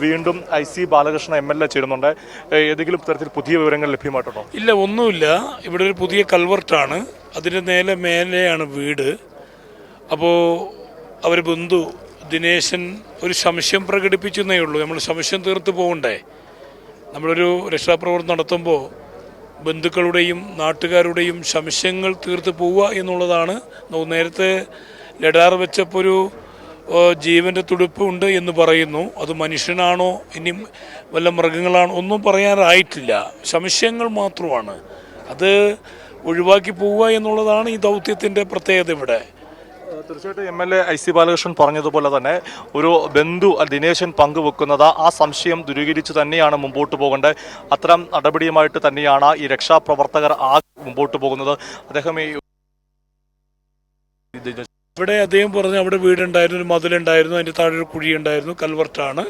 വീണ്ടും IC Balakrishnan MLA ചേരുന്നുണ്ട്. ഏതെങ്കിലും തരത്തിൽ പുതിയ വിവരങ്ങൾ ലഭ്യമായിട്ടുണ്ടോ? ഇല്ല, ഒന്നുമില്ല. ഇവിടെ ഒരു പുതിയ കൾവർട്ടാണ്, അതിൻ്റെ മേലെയാണ് വീട്. അപ്പോൾ അവർ ബന്ധു ദിനേശൻ ഒരു സംശയം പ്രകടിപ്പിച്ചെന്നേ ഉള്ളൂ. നമ്മൾ സംശയം തീർത്ത് പോകണ്ടേ? നമ്മളൊരു രക്ഷാപ്രവർത്തനം നടത്തുമ്പോൾ ബന്ധുക്കളുടെയും നാട്ടുകാരുടെയും സംശയങ്ങൾ തീർത്ത് പോവുക എന്നുള്ളതാണ്. നേരത്തെ ലഡാർ വെച്ചപ്പോൾ ഒരു ജീവൻ്റെ തുടിപ്പുണ്ട് എന്ന് പറയുന്നു. അത് മനുഷ്യനാണോ ഇനി വല്ല മൃഗങ്ങളാണോ ഒന്നും പറയാറായിട്ടില്ല. സംശയങ്ങൾ മാത്രമാണ്. അത് ഒഴിവാക്കി പോവുക എന്നുള്ളതാണ് ഈ ദൗത്യത്തിൻ്റെ പ്രത്യേകത. ഇവിടെ തീർച്ചയായിട്ടും MLA IC ബാലകൃഷ്ണൻ പറഞ്ഞതുപോലെ തന്നെ ഒരു ബന്ധു ദിനേശൻ പങ്കുവെക്കുന്നത് ആ സംശയം ദൂരീകരിച്ച് തന്നെയാണ് മുമ്പോട്ട് പോകേണ്ടത്. അത്തരം നടപടിയുമായിട്ട് തന്നെയാണ് ഈ രക്ഷാപ്രവർത്തകർ മുമ്പോട്ട് പോകുന്നത്. അദ്ദേഹം ഇവിടെ അദ്ദേഹം പറഞ്ഞു അവിടെ വീടുണ്ടായിരുന്നു, ഒരു മതിലുണ്ടായിരുന്നു, അതിൻ്റെ താഴെ ഒരു കുഴിയുണ്ടായിരുന്നു, കൽവർട്ടാണ്.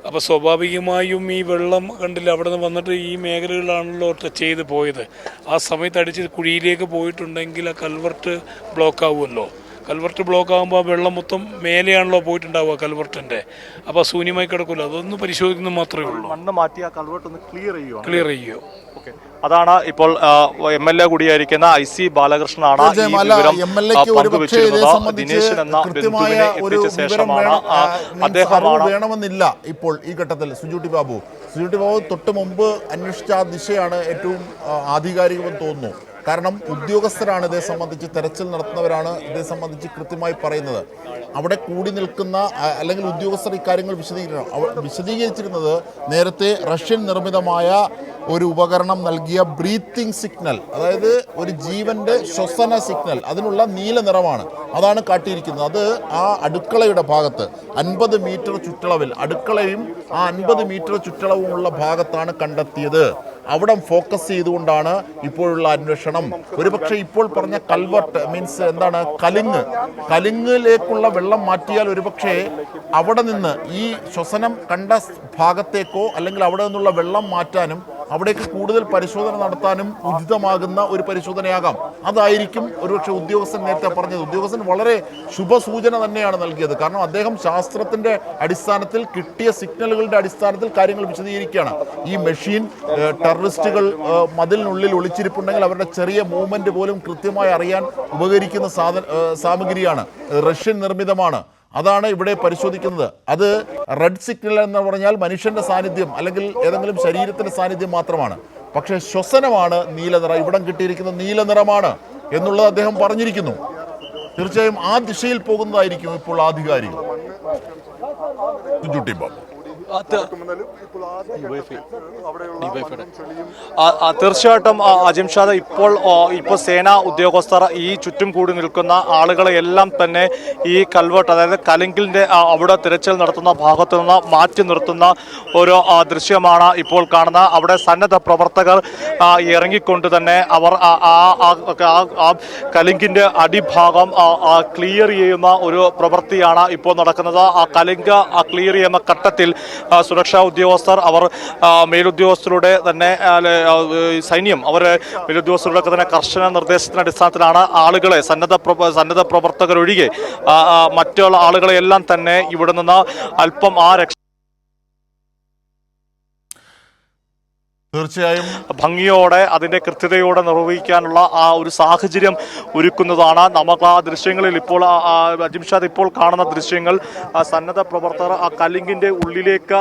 അപ്പോൾ സ്വാഭാവികമായും ഈ വെള്ളം കണ്ടില്ല, അവിടെ നിന്ന് വന്നിട്ട് ഈ മേഖലകളിലാണല്ലോ ചെയ്ത് പോയത്. ആ സമയത്ത് അടിച്ച് കുഴിയിലേക്ക് പോയിട്ടുണ്ടെങ്കിൽ ആ കൽവർട്ട് ബ്ലോക്ക് ആവുമല്ലോ. കൽവർട്ട് ബ്ലോക്ക് ആകുമ്പോൾ ആ വെള്ളം മൊത്തം മേലെയാണല്ലോ പോയിട്ടുണ്ടാവുക കൽവർട്ടിൻ്റെ. അപ്പോൾ ശൂന്യമായി കിടക്കില്ല. അതൊന്ന് പരിശോധിക്കുന്നത് മാത്രമേ ഉള്ളൂ. മണ്ണ് മാറ്റി ആ കൽവർട്ട് ഒന്ന് ക്ലിയർ ചെയ്യുമോ? ഓക്കെ, അതാണ് ഇപ്പോൾ MLA കൂടിയായിരിക്കുന്ന IC ബാലകൃഷ്ണനാണ് ദിനേശൻ എന്ന ബന്ധുവിനെ എത്തിച്ച ശേഷമാണ് അദ്ദേഹമാണ് വേണമെന്നില്ല ഇപ്പോൾ ഈ ഘട്ടത്തിൽ. സുജൂട്ടി ബാബു തൊട്ട് മുമ്പ് അന്വേഷിച്ച ആ ദിശയാണ് ഏറ്റവും ആധികാരികമെന്ന് തോന്നുന്നു. കാരണം ഉദ്യോഗസ്ഥരാണ് ഇതേ സംബന്ധിച്ച്, തെരച്ചിൽ നടത്തുന്നവരാണ് ഇതേ സംബന്ധിച്ച് കൃത്യമായി പറയുന്നത്. അവിടെ കൂടി നിൽക്കുന്ന അല്ലെങ്കിൽ ഉദ്യോഗസ്ഥർ ഇക്കാര്യങ്ങൾ വിശദീകരിച്ചിരുന്നത് നേരത്തെ റഷ്യൻ നിർമ്മിതമായ ഒരു ഉപകരണം നൽകിയ ബ്രീത്തിങ് സിഗ്നൽ, അതായത് ഒരു ജീവന്റെ ശ്വസന സിഗ്നൽ, അതിനുള്ള നീല നിറമാണ്. അതാണ് കാട്ടിയിരിക്കുന്നത്. അത് ആ അടുക്കളയുടെ ഭാഗത്ത് 50 മീറ്റർ ചുറ്റളവിൽ, അടുക്കളയും ആ 50 മീറ്റർ ചുറ്റളവുമുള്ള ഭാഗത്താണ് കണ്ടെത്തിയത്. അവിടെ ഫോക്കസ് ചെയ്തുകൊണ്ടാണ് ഇപ്പോഴുള്ള അന്വേഷണം. ഒരുപക്ഷെ ഇപ്പോൾ പറഞ്ഞ കൽവർട്ട് മീൻസ് എന്താണ്, കലിങ്ങിലേക്കുള്ള വെള്ളം മാറ്റിയാൽ ഒരുപക്ഷെ അവിടെ നിന്ന് ഈ ശ്വസനം കണ്ട ഭാഗത്തേക്കോ അല്ലെങ്കിൽ അവിടെ നിന്നുള്ള വെള്ളം മാറ്റാനും അവിടേക്ക് കൂടുതൽ പരിശോധന നടത്താനും ഉചിതമാകുന്ന ഒരു പരിശോധനയാകാം. അതായിരിക്കും ഒരുപക്ഷെ ഉദ്യോഗസ്ഥൻ നേരത്തെ പറഞ്ഞത്. ഉദ്യോഗസ്ഥൻ വളരെ ശുഭസൂചന തന്നെയാണ് നൽകിയത്. കാരണം അദ്ദേഹം ശാസ്ത്രത്തിന്റെ അടിസ്ഥാനത്തിൽ കിട്ടിയ സിഗ്നലുകളുടെ അടിസ്ഥാനത്തിൽ കാര്യങ്ങൾ വിശദീകരിക്കുകയാണ്. ഈ മെഷീൻ ടെററിസ്റ്റുകൾ മതിലിനുള്ളിൽ ഒളിച്ചിരിപ്പുണ്ടെങ്കിൽ അവരുടെ ചെറിയ മൂവ്മെന്റ് പോലും കൃത്യമായി അറിയാൻ ഉപകരിക്കുന്ന സാമഗ്രിയാണ്. റഷ്യൻ നിർമ്മിതമാണ്. അതാണ് ഇവിടെ പരിശോധിക്കുന്നത്. അത് റെഡ് സിഗ്നൽ എന്ന് പറഞ്ഞാൽ മനുഷ്യന്റെ സാന്നിധ്യം അല്ലെങ്കിൽ ഏതെങ്കിലും ശരീരത്തിന്റെ സാന്നിധ്യം മാത്രമാണ്. പക്ഷേ ശ്വസനമാണ് നീലനിറം. ഇവിടം കിട്ടിയിരിക്കുന്ന നീലനിറമാണ് എന്നുള്ളത് അദ്ദേഹം പറഞ്ഞിരിക്കുന്നു. തീർച്ചയായും ആ ദിശയിൽ പോകുന്നതായിരിക്കും ഇപ്പോൾ ആധികാരികം. തീർച്ചയായിട്ടും അജിംഷാദ്, ഇപ്പോൾ സേനാ ഉദ്യോഗസ്ഥർ ഈ ചുറ്റും കൂടി നിൽക്കുന്ന ആളുകളെ എല്ലാം തന്നെ ഈ കൽവർട്ട്, അതായത് കലിങ്കിന്റെ അവിടെ തിരച്ചിൽ നടത്തുന്ന ഭാഗത്തു നിന്ന് മാറ്റി നിർത്തുന്ന ഒരു ദൃശ്യമാണ് ഇപ്പോൾ കാണുന്നത്. അവിടെ സന്നദ്ധ പ്രവർത്തകർ ഇറങ്ങിക്കൊണ്ട് തന്നെ അവർ ആ കലിങ്കിന്റെ അടിഭാഗം ക്ലിയർ ചെയ്യുന്ന ഒരു പ്രവൃത്തിയാണ് ഇപ്പോൾ നടക്കുന്നത്. ആ കലിങ്ക് ക്ലിയർ ചെയ്യുന്ന ഘട്ടത്തിൽ സുരക്ഷാ ഉദ്യോഗസ്ഥർ, അവർ മേലുദ്യോഗസ്ഥരുടെ തന്നെ സൈന്യം, അവർ മേലുദ്യോഗസ്ഥരുടെ തന്നെ കർശന നിർദ്ദേശത്തിന്റെ അടിസ്ഥാനത്തിലാണ് ആളുകളെ, സന്നദ്ധ പ്രവർത്തകരൊഴികെ മറ്റുള്ള ആളുകളെയെല്ലാം തന്നെ ഇവിടെ നിന്ന് അല്പം തീർച്ചയായും ഭംഗിയോടെ അതിന്റെ കൃത്യതയോടെ നിർവഹിക്കാനുള്ള ആ ഒരു സാഹചര്യം ഒരുക്കുന്നതാണ്. നമുക്ക് ആ ദൃശ്യങ്ങളിൽ ഇപ്പോൾ അജിംഷാദ് ഇപ്പോൾ കാണുന്ന ദൃശ്യങ്ങൾ, സന്നദ്ധ പ്രവർത്തകർ ആ കലിങ്കിന്റെ ഉള്ളിലേക്ക്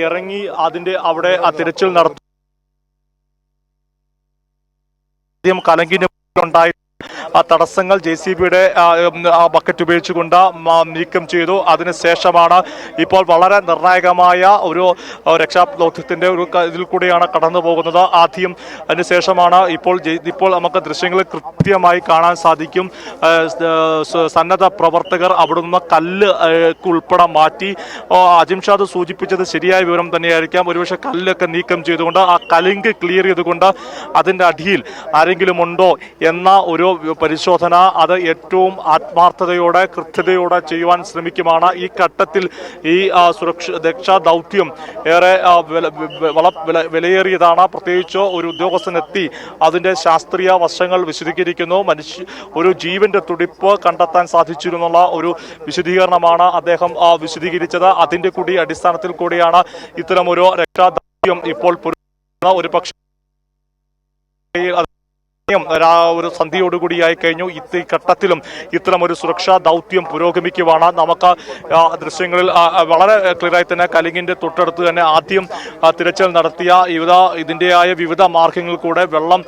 ഇറങ്ങി അതിന്റെ അവിടെ തിരച്ചിൽ നടത്തും. കലിങ്കിന്റെ ഉണ്ടായി ആ തടസ്സങ്ങൾ JCBയുടെ ബക്കറ്റ് ഉപയോഗിച്ചുകൊണ്ട് നീക്കം ചെയ്തു. അതിനുശേഷമാണ് ഇപ്പോൾ വളരെ നിർണായകമായ ഒരു രക്ഷാദൗത്യത്തിന്റെ ഒരു ഇതിൽ കൂടിയാണ് കടന്നു പോകുന്നത്. ആദ്യം അതിനുശേഷമാണ് ഇപ്പോൾ നമുക്ക് ദൃശ്യങ്ങൾ കൃത്യമായി കാണാൻ സാധിക്കും. സന്നദ്ധ പ്രവർത്തകർ അവിടെ നിന്ന് കല്ല് ഉൾപ്പെടെ മാറ്റി. അജിംഷാദ് സൂചിപ്പിച്ചത് ശരിയായ വിവരം തന്നെയായിരിക്കാം. ഒരുപക്ഷെ കല്ലൊക്കെ നീക്കം ചെയ്തുകൊണ്ട് ആ കലിങ്ക് ക്ലിയർ ചെയ്തുകൊണ്ട് അതിന്റെ അടിയിൽ ആരെങ്കിലും ഉണ്ടോ എന്ന ഒരു പരിശോധന അത് ഏറ്റവും ആത്മാർത്ഥതയോടെ കൃത്യതയോടെ ചെയ്യുവാൻ ശ്രമിക്കുമാണ്. ഈ ഘട്ടത്തിൽ ഈ രക്ഷാ ദൗത്യം ഏറെ വിലയേറിയതാണ്. പ്രത്യേകിച്ച് ഒരു ഉദ്യോഗസ്ഥനെത്തി അതിന്റെ ശാസ്ത്രീയ വശങ്ങൾ വിശദീകരിക്കുന്നു. ഒരു ജീവന്റെ തുടിപ്പ് കണ്ടെത്താൻ സാധിച്ചിരുന്നുള്ള ഒരു വിശദീകരണമാണ് അദ്ദേഹം വിശദീകരിച്ചത്. അതിന്റെ കൂടി അടിസ്ഥാനത്തിൽ കൂടിയാണ് ഇത്തരമൊരു രക്ഷാദൗത്യം ഇപ്പോൾ ഒരു പക്ഷേ ഒരു സന്ധിയോടുകൂടിയായി കഴിഞ്ഞു. ഈ ഘട്ടത്തിലും ഇത്തരമൊരു സുരക്ഷാ ദൗത്യം പുരോഗമിക്കുവാണ്. നമുക്ക് ദൃശ്യങ്ങളിൽ വളരെ ക്ലിയറായി തന്നെ കലിങ്ങിന്റെ തൊട്ടടുത്ത് തന്നെ ആദ്യം തിരച്ചിൽ നടത്തിയ ഇതിൻ്റെതായ വിവിധ മാർഗങ്ങളിൽ കൂടെ വെള്ളം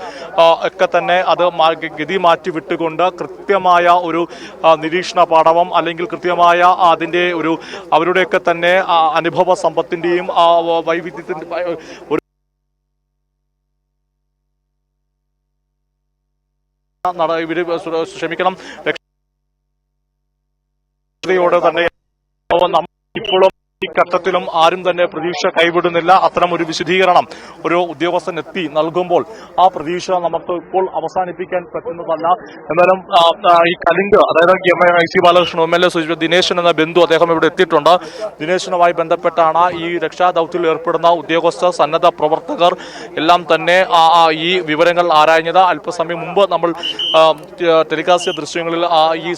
ഒക്കെ തന്നെ അത് ഗതി മാറ്റി വിട്ടുകൊണ്ട് കൃത്യമായ ഒരു നിരീക്ഷണ പാടവം അല്ലെങ്കിൽ കൃത്യമായ അതിൻ്റെ ഒരു അവരുടെയൊക്കെ തന്നെ അനുഭവ സമ്പത്തിൻ്റെയും വൈവിധ്യത്തിൻ്റെ ക്ഷമിക്കണം രക്ഷയോടെ തന്നെ ഇപ്പോഴും ഈ ഘട്ടത്തിലും ആരും തന്നെ പ്രതീക്ഷ കൈവിടുന്നില്ല. അത്തരം ഒരു വിശദീകരണം ഒരു ഉദ്യോഗസ്ഥൻ എത്തി നൽകുമ്പോൾ ആ പ്രതീക്ഷ നമുക്ക് ഇപ്പോൾ അവസാനിപ്പിക്കാൻ പറ്റുന്നതല്ല. എന്നാലും ഈ കലിംഗ് അതായത് IC ബാലകൃഷ്ണൻ MLA സൂചിപ്പിച്ച ദിനേശൻ എന്ന ബന്ധു അദ്ദേഹം ഇവിടെ എത്തിയിട്ടുണ്ട്. ദിനേശനുമായി ബന്ധപ്പെട്ടാണ് ഈ രക്ഷാദൗത്യത്തിൽ ഏർപ്പെടുന്ന ഉദ്യോഗസ്ഥർ സന്നദ്ധ പ്രവർത്തകർ എല്ലാം തന്നെ ഈ വിവരങ്ങൾ ആരാഞ്ഞത്. അല്പസമയം മുമ്പ് നമ്മൾ ടെലികാസ്റ്റ് ദൃശ്യങ്ങളിൽ ഈ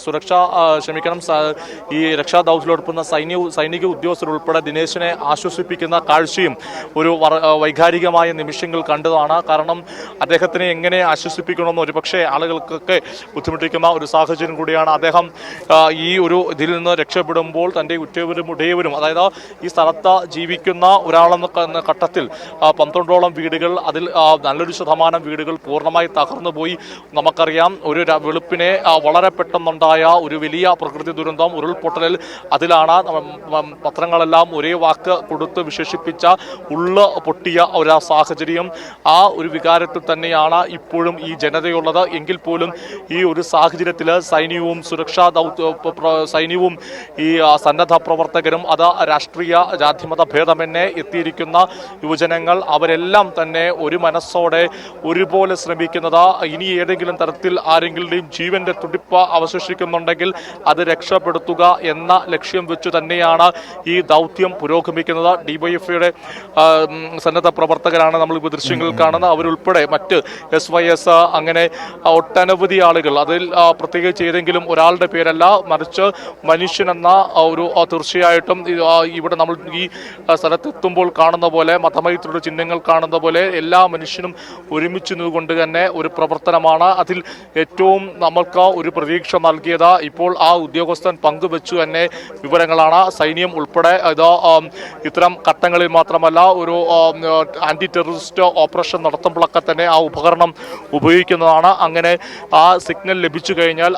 ഈ രക്ഷാദൗത്യത്തിൽ ഏർപ്പെടുന്ന സൈനിക ഉദ്യോഗസ്ഥർ ഉൾപ്പെടെ ദിനേശിനെ ആശ്വസിപ്പിക്കുന്ന കാഴ്ചയും ഒരു വൈകാരികമായ നിമിഷങ്ങൾ കണ്ടതാണ്. കാരണം അദ്ദേഹത്തിനെ എങ്ങനെ ആശ്വസിപ്പിക്കണമെന്ന് ഒരുപക്ഷെ ആളുകൾക്കൊക്കെ ബുദ്ധിമുട്ടിക്കുന്ന ഒരു സാഹചര്യം കൂടിയാണ്. അദ്ദേഹം ഈ ഒരു ഇതിൽ നിന്ന് രക്ഷപ്പെടുമ്പോൾ തൻ്റെ ഉറ്റവരും ഉടയവരും അതായത് ഈ സ്ഥലത്ത് ജീവിക്കുന്ന ഒരാളെന്ന ഘട്ടത്തിൽ 12ഓളം വീടുകൾ അതിൽ നല്ലൊരു ശതമാനം വീടുകൾ പൂർണ്ണമായി തകർന്നു പോയി. നമുക്കറിയാം ഒരു വെളുപ്പിനെ വളരെ പെട്ടെന്നുണ്ടായ ഒരു വലിയ പ്രകൃതി ദുരന്തം ഉരുൾപൊട്ടലിൽ അതിലാണ് പത്രങ്ങളെല്ലാം ഒരേ വാക്ക് കൊടുത്ത് വിശേഷിപ്പിച്ച ഉള്ള് പൊട്ടിയ ഒരു സാഹചര്യം. ആ ഒരു വികാരത്തിൽ തന്നെയാണ് ഇപ്പോഴും ഈ ജനതയുള്ളത്. എങ്കിൽ പോലും ഈ ഒരു സാഹചര്യത്തിൽ സൈന്യവും സൈന്യവും ഈ സന്നദ്ധ പ്രവർത്തകരും അത് രാഷ്ട്രീയ ജാതിമത ഭേദമെന്നെ എത്തിയിരിക്കുന്ന യുവജനങ്ങൾ അവരെല്ലാം തന്നെ ഒരു മനസ്സോടെ ഒരുപോലെ ശ്രമിക്കുന്നത് ഇനി ഏതെങ്കിലും തരത്തിൽ ആരെങ്കിലും ജീവന്റെ തുടിപ്പ് അവശേഷിക്കുന്നുണ്ടെങ്കിൽ അത് രക്ഷപ്പെടുത്തുക എന്ന ലക്ഷ്യം വെച്ചു തന്നെയാണ് ഈ ദൗത്യം പുരോഗമിക്കുന്നത്. DYFIയുടെ സന്നദ്ധ പ്രവർത്തകരാണ് നമ്മളിപ്പോൾ ദൃശ്യങ്ങളിൽ കാണുന്നത്. അവരുൾപ്പെടെ മറ്റ് SYS അങ്ങനെ ഒട്ടനവധി ആളുകൾ അതിൽ പ്രത്യേകിച്ച് ഏതെങ്കിലും ഒരാളുടെ പേരല്ല മറിച്ച് മനുഷ്യനെന്ന ഒരു തീർച്ചയായിട്ടും ഇവിടെ നമ്മൾ ഈ സ്ഥലത്തെത്തുമ്പോൾ കാണുന്ന പോലെ മതമൈത്രിയുടെ ചിഹ്നങ്ങൾ കാണുന്ന പോലെ എല്ലാ മനുഷ്യനും ഒരുമിച്ച് നിന്നുകൊണ്ട് തന്നെ ഒരു പ്രവർത്തനമാണ്. അതിൽ ഏറ്റവും നമ്മൾക്ക് ഒരു പ്രതീക്ഷ നൽകിയത് ഇപ്പോൾ ആ ഉദ്യോഗസ്ഥൻ പങ്കുവെച്ചു തന്നെ വിവരങ്ങളാണ്. സൈന്യം ഉൾപ്പെടെ ഇത്തരം ഘട്ടങ്ങളിൽ മാത്രമല്ല ഒരു ആന്റി ടെററിസ്റ്റ് ഓപ്പറേഷൻ നടത്തുമ്പോഴൊക്കെ തന്നെ ആ ഉപകരണം ഉപയോഗിക്കുന്നതാണ്. അങ്ങനെ ആ സിഗ്നൽ ലഭിച്ചു കഴിഞ്ഞാൽ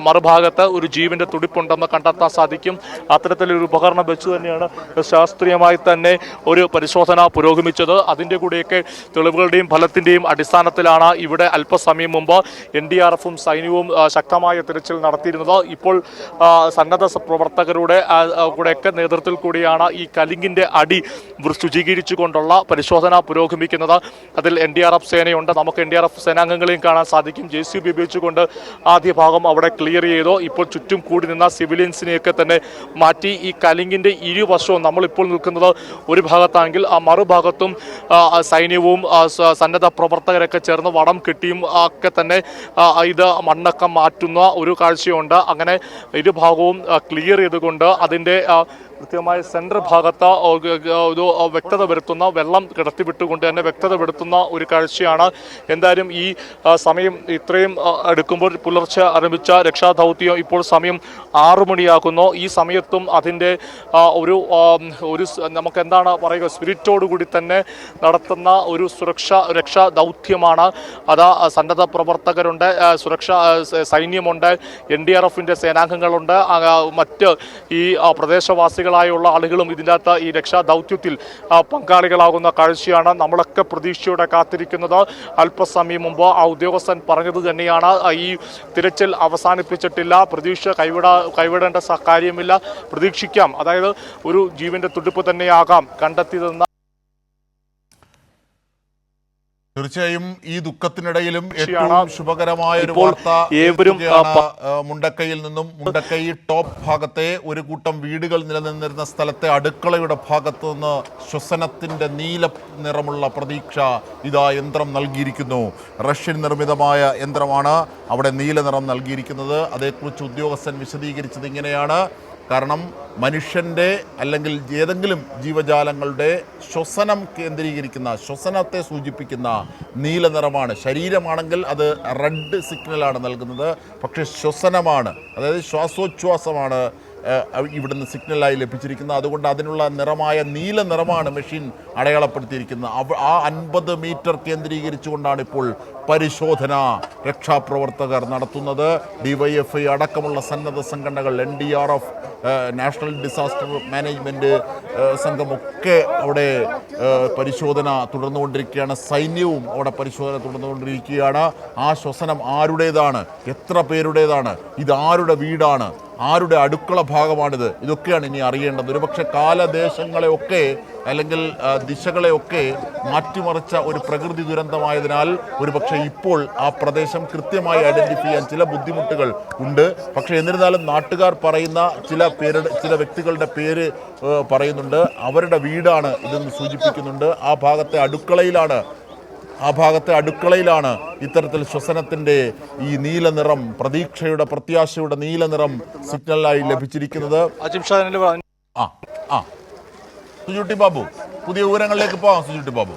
മറുഭാഗത്ത് ഒരു ജീവന്റെ തുടിപ്പുണ്ടെന്ന് കണ്ടെത്താൻ സാധിക്കും. അത്തരത്തിലൊരു ഉപകരണം വെച്ച് തന്നെയാണ് ശാസ്ത്രീയമായി തന്നെ ഒരു പരിശോധന പുരോഗമിച്ചത്. അതിൻ്റെ കൂടെയൊക്കെ തെളിവുകളുടെയും ഫലത്തിൻ്റെയും അടിസ്ഥാനത്തിലാണ് ഇവിടെ അല്പസമയം മുമ്പ് NDRFും സൈന്യവും ശക്തമായ തിരച്ചിൽ നടത്തിയിരുന്നത്. ഇപ്പോൾ സന്നദ്ധ പ്രവർത്തകരുടെ കൂടെയൊക്കെ നേതൃത്വത്തിൽ കൂടിയാണ് ഈ കലിങ്ങിന്റെ അടി ശുചീകരിച്ചുകൊണ്ടുള്ള പരിശോധന പുരോഗമിക്കുന്നത്. അതിൽ NDRF സേനയുണ്ട്. നമുക്ക് NDRF സേനാംഗങ്ങളെയും കാണാൻ സാധിക്കും. JCB ഉപയോഗിച്ചുകൊണ്ട് ആദ്യ ഭാഗം അവിടെ ക്ലിയർ ചെയ്തു. ഇപ്പോൾ ചുറ്റും കൂടി നിന്ന സിവിലിയൻസിനെയൊക്കെ തന്നെ മാറ്റി. ഈ കലിങ്ങിന്റെ ഇരുവശവും നമ്മളിപ്പോൾ നിൽക്കുന്നത് ഒരു ഭാഗത്താണെങ്കിൽ ആ മറുഭാഗത്തും സൈന്യവും സന്നദ്ധ പ്രവർത്തകരൊക്കെ ചേർന്ന് വടം കെട്ടിയും ഒക്കെ തന്നെ ഇത് മണ്ണൊക്കെ മാറ്റുന്ന ഒരു കാഴ്ചയുണ്ട്. അങ്ങനെ ഇരുഭാഗവും ക്ലിയർ ചെയ്തുകൊണ്ട് അതിൻ്റെ കൃത്യമായ സെൻട്രൽ ഭാഗത്ത് ഒരു വ്യക്തത വരുത്തുന്ന വെള്ളം കിടത്തിവിട്ടുകൊണ്ട് തന്നെ വ്യക്തത വരുത്തുന്ന ഒരു കാഴ്ചയാണ്. എന്തായാലും ഈ സമയം ഇത്രയും എടുക്കുമ്പോൾ പുലർച്ചെ ആരംഭിച്ച രക്ഷാദൗത്യം ഇപ്പോൾ സമയം 6 മണിയാകുന്നു. ഈ സമയത്തും അതിൻ്റെ ഒരു നമുക്ക് എന്താണ് പറയുക സ്പിരിറ്റോടുകൂടി തന്നെ നടത്തുന്ന ഒരു രക്ഷാ ദൗത്യമാണ്. അത് സന്നദ്ധ പ്രവർത്തകരുണ്ട്, സൈന്യമുണ്ട്, NDRFിൻ്റെ സേനാംഗങ്ങളുണ്ട്, മറ്റ് ഈ പ്രദേശവാസികളായുള്ള ആളുകളും ഇതിൻ്റെ അകത്ത് ഈ രക്ഷാദൗത്യത്തിൽ പങ്കാളികളാകുന്ന കാഴ്ചയാണ് നമ്മളൊക്കെ പ്രതീക്ഷയോടെ കാത്തിരിക്കുന്നത്. അല്പസമയം മുമ്പ് ആ ഉദ്യോഗസ്ഥൻ പറഞ്ഞത് തന്നെയാണ് ഈ തിരച്ചിൽ അവസാനിപ്പിച്ചിട്ടില്ല, പ്രതീക്ഷ കൈവിടേണ്ട കാര്യമില്ല, പ്രതീക്ഷിക്കാം. അതായത് ഒരു ജീവന്റെ തുടിപ്പ് തന്നെയാകാം കണ്ടെത്തിയതെന്ന തീർച്ചയായും ഈ ദുഃഖത്തിനിടയിലും ഏറ്റവും ശുഭകരമായ ഒരു വാർത്ത ഏവരും മുണ്ടക്കയിൽ നിന്നും. മുണ്ടക്കൈ ടോപ്പ് ഭാഗത്തെ ഒരു കൂട്ടം വീടുകൾ നിലനിന്നിരുന്ന സ്ഥലത്തെ അടുക്കളയുടെ ഭാഗത്ത് നിന്ന് ശ്വസനത്തിന്റെ നീല നിറമുള്ള പ്രതീക്ഷ ഇതാ യന്ത്രം നൽകിയിരിക്കുന്നു. റഷ്യൻ നിർമ്മിതമായ യന്ത്രമാണ് അവിടെ നീല നിറം നൽകിയിരിക്കുന്നത്. അതേക്കുറിച്ച് ഉദ്യോഗസ്ഥൻ വിശദീകരിച്ചത് ഇങ്ങനെയാണ്: കാരണം മനുഷ്യൻ്റെ അല്ലെങ്കിൽ ഏതെങ്കിലും ജീവജാലങ്ങളുടെ ശ്വസനം കേന്ദ്രീകരിക്കുന്ന, ശ്വസനത്തെ സൂചിപ്പിക്കുന്ന നീല നിറമാണ്. ശരീരമാണെങ്കിൽ അത് റെഡ് സിഗ്നലാണ് നൽകുന്നത്. പക്ഷേ ശ്വസനമാണ്, അതായത് ശ്വാസോച്ഛ്വാസമാണ് ഇവിടുന്ന് സിഗ്നലായി ലഭിച്ചിരിക്കുന്നത്. അതുകൊണ്ട് അതിനുള്ള നിറമായ നീല നിറമാണ് മെഷീൻ അടയാളപ്പെടുത്തിയിരിക്കുന്നത്. ആ 50 മീറ്റർ കേന്ദ്രീകരിച്ചുകൊണ്ടാണ് ഇപ്പോൾ പരിശോധന രക്ഷാപ്രവർത്തകർ നടത്തുന്നത്. DYFI അടക്കമുള്ള സന്നദ്ധ സംഘടനകൾ, NDRF, നാഷണൽ ഡിസാസ്റ്റർ മാനേജ്മെൻറ്റ് സംഘമൊക്കെ അവിടെ പരിശോധന തുടർന്നുകൊണ്ടിരിക്കുകയാണ്. സൈന്യവും അവിടെ പരിശോധന തുടർന്നുകൊണ്ടിരിക്കുകയാണ്. ആ ശ്വസനം ആരുടേതാണ്, എത്ര പേരുടേതാണ്, ഇതാരുടെ വീടാണ്, ആരുടെ അടുക്കള ഭാഗമാണിത്, ഇതൊക്കെയാണ് ഇനി അറിയേണ്ടത്. ഒരുപക്ഷെ കാലദേശങ്ങളെയൊക്കെ അല്ലെങ്കിൽ ദിശകളെയൊക്കെ മാറ്റിമറിച്ച ഒരു പ്രകൃതി ദുരന്തമായതിനാൽ ഒരുപക്ഷെ ഇപ്പോൾ ആ പ്രദേശം കൃത്യമായി ഐഡൻറ്റിഫൈ ചെയ്യാൻ ചില ബുദ്ധിമുട്ടുകൾ ഉണ്ട്. പക്ഷേ എന്നിരുന്നാലും നാട്ടുകാർ പറയുന്ന ചില വ്യക്തികളുടെ പേര് പറയുന്നുണ്ട്. അവരുടെ വീടാണ് ഇതെന്ന് സൂചിപ്പിക്കുന്നുണ്ട്. ആ ഭാഗത്തെ അടുക്കളയിലാണ് ഇത്തരത്തിൽ ശ്വസനത്തിൻ്റെ ഈ നീല നിറം, പ്രതീക്ഷയുടെ, പ്രത്യാശയുടെ നീല നിറം സിഗ്നലായി ലഭിച്ചിരിക്കുന്നത്. സുജുട്ടി ബാബു, പുതിയ വിവരങ്ങളിലേക്ക് പോകാം. സുജുട്ടി ബാബു,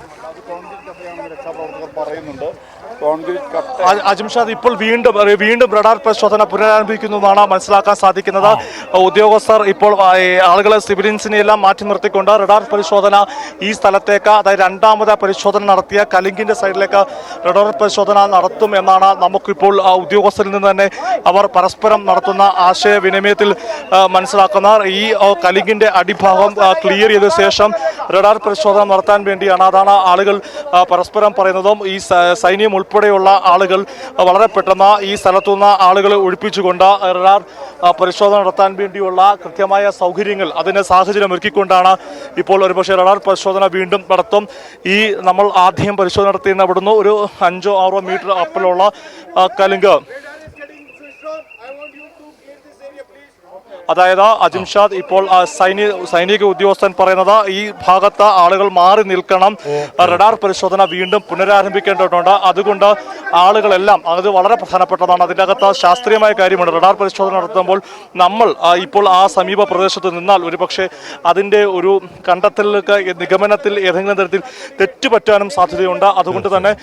അജിംഷാദ്, ഇപ്പോൾ വീണ്ടും റഡാർ പരിശോധന പുനരാരംഭിക്കുന്നതാണ് മനസ്സിലാക്കാൻ സാധിക്കുന്നത്. ഉദ്യോഗസ്ഥർ ഇപ്പോൾ ആളുകളെ, സിവിലിയൻസിനെ എല്ലാം മാറ്റി നിർത്തിക്കൊണ്ട് റഡാർ പരിശോധന ഈ സ്ഥലത്തേക്ക്, അതായത് രണ്ടാമത് പരിശോധന നടത്തിയ കലിങ്കിന്റെ സൈഡിലേക്ക് റഡാർ പരിശോധന നടത്തും എന്നാണ് നമുക്കിപ്പോൾ ഉദ്യോഗസ്ഥരിൽ നിന്ന് തന്നെ അവർ പരസ്പരം നടത്തുന്ന ആശയവിനിമയത്തിൽ മനസ്സിലാക്കുന്ന. ഈ കലിങ്കിന്റെ അടിഭാഗം ക്ലിയർ ചെയ്ത ശേഷം റഡാർ പരിശോധന നടത്താൻ വേണ്ടിയാണ്. അതാണ് ആളുകൾ പരസ്പരം പറയുന്നതും. ഈ സൈന്യം ഉൾപ്പെടെയുള്ള ആളുകൾ വളരെ പെട്ടെന്ന് ഈ സ്ഥലത്തുനിന്ന് ആളുകളെ ഒഴിപ്പിച്ചുകൊണ്ട് റഡാർ പരിശോധന നടത്താൻ വേണ്ടിയുള്ള കൃത്യമായ സൗകര്യങ്ങൾ, അതിന് സാഹചര്യം ഒരുക്കിക്കൊണ്ടാണ് ഇപ്പോൾ ഒരുപക്ഷെ റഡാർ പരിശോധന വീണ്ടും നടത്തും. ഈ നമ്മൾ ആദ്യം പരിശോധന നടത്തിയിരുന്ന അവിടുന്ന് ഒരു 5-6 മീറ്റർ അപ്പിലുള്ള കലിങ്ക്, അതായത് അജിംഷാദ്, ഇപ്പോൾ സൈനിക ഉദ്യോഗസ്ഥൻ പറയുന്നത് ഈ ഭാഗത്ത് ആളുകൾ മാറി നിൽക്കണം, റഡാർ പരിശോധന വീണ്ടും പുനരാരംഭിക്കേണ്ടതുണ്ട്. അതുകൊണ്ട് ആളുകളെല്ലാം, അത് വളരെ പ്രധാനപ്പെട്ടതാണ്. അതിൻ്റെ അകത്ത് ശാസ്ത്രീയമായ കാര്യമാണ്. റഡാർ പരിശോധന നടത്തുമ്പോൾ നമ്മൾ ഇപ്പോൾ ആ സമീപ പ്രദേശത്ത് നിന്നാൽ ഒരുപക്ഷെ അതിൻ്റെ ഒരു കണ്ടെത്തലിലേക്ക്, നിഗമനത്തിൽ ഏതെങ്കിലും തരത്തിൽ തെറ്റുപറ്റാനും സാധ്യതയുണ്ട്. അതുകൊണ്ട് തന്നെ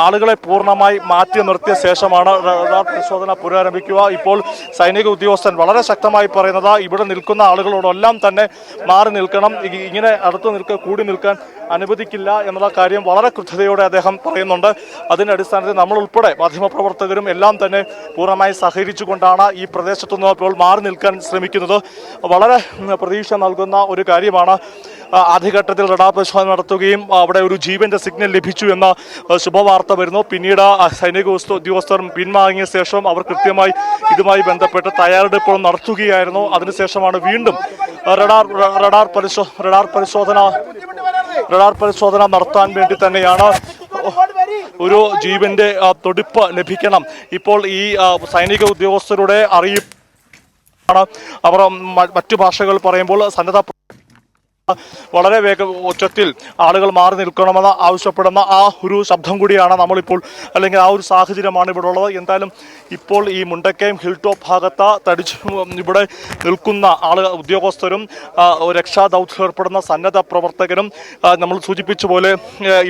ആളുകളെ പൂർണ്ണമായി മാറ്റി നിർത്തിയ ശേഷമാണ് റഡാർ പരിശോധന പുനരാരംഭിക്കുക. ഇപ്പോൾ സൈനിക ഉദ്യോഗസ്ഥൻ വളരെ ശക്തമായി പറയുന്നത് ഇവിടെ നിൽക്കുന്ന ആളുകളോടെല്ലാം തന്നെ മാറി നിൽക്കണം, ഇങ്ങനെ കൂടി നിൽക്കാൻ അനുവദിക്കില്ല എന്നുള്ള കാര്യം വളരെ കൃത്യതയോടെ അദ്ദേഹം പറയുന്നുണ്ട്. അതിന്റെ അടിസ്ഥാനത്തിൽ നമ്മൾ ഉൾപ്പെടെ മാധ്യമപ്രവർത്തകരും എല്ലാം തന്നെ പൂർണ്ണമായി സഹകരിച്ചുകൊണ്ടാണ് ഈ പ്രദേശത്തുനിന്ന് ഇപ്പോൾ മാറി നിൽക്കാൻ ശ്രമിക്കുന്നത്. വളരെ പ്രതീക്ഷ നൽകുന്ന ഒരു കാര്യമാണ്. ആദ്യഘട്ടത്തിൽ റഡാർ പരിശോധന നടത്തുകയും അവിടെ ഒരു ജീവന്റെ സിഗ്നൽ ലഭിച്ചു എന്ന ശുഭവാർത്ത വരുന്നു. പിന്നീട് സൈനിക ഉദ്യോഗസ്ഥർ പിൻവാങ്ങിയ ശേഷം അവർ കൃത്യമായി ഇതുമായി ബന്ധപ്പെട്ട് തയ്യാറെടുപ്പുകൾ നടത്തുകയായിരുന്നു. അതിനുശേഷമാണ് വീണ്ടും റഡാർ പരിശോധന നടത്താൻ വേണ്ടി തന്നെയാണ്. ഒരു ജീവന്റെ തുടിപ്പ് ലഭിക്കണം. ഇപ്പോൾ ഈ സൈനിക ഉദ്യോഗസ്ഥരുടെ അറിയിപ്പാണ്. അവർ മറ്റു ഭാഷകൾ പറയുമ്പോൾ സന്നദ്ധ വളരെ ഉച്ചത്തിൽ ആളുകൾ മാറി നിൽക്കണമെന്ന് ആവശ്യപ്പെടുന്ന ആ ഒരു ശബ്ദം കൂടിയാണ് നമ്മളിപ്പോൾ, അല്ലെങ്കിൽ ആ ഒരു സാഹചര്യമാണ് ഇവിടെ ഉള്ളത്. എന്തായാലും ഇപ്പോൾ ഈ മുണ്ടക്കയം ഹിൽ ടോപ്പ് ഭാഗത്ത് ഇവിടെ നിൽക്കുന്ന ഉദ്യോഗസ്ഥരും രക്ഷാദൗത്യം ഏർപ്പെടുന്ന സന്നദ്ധ പ്രവർത്തകരും, നമ്മൾ സൂചിപ്പിച്ച പോലെ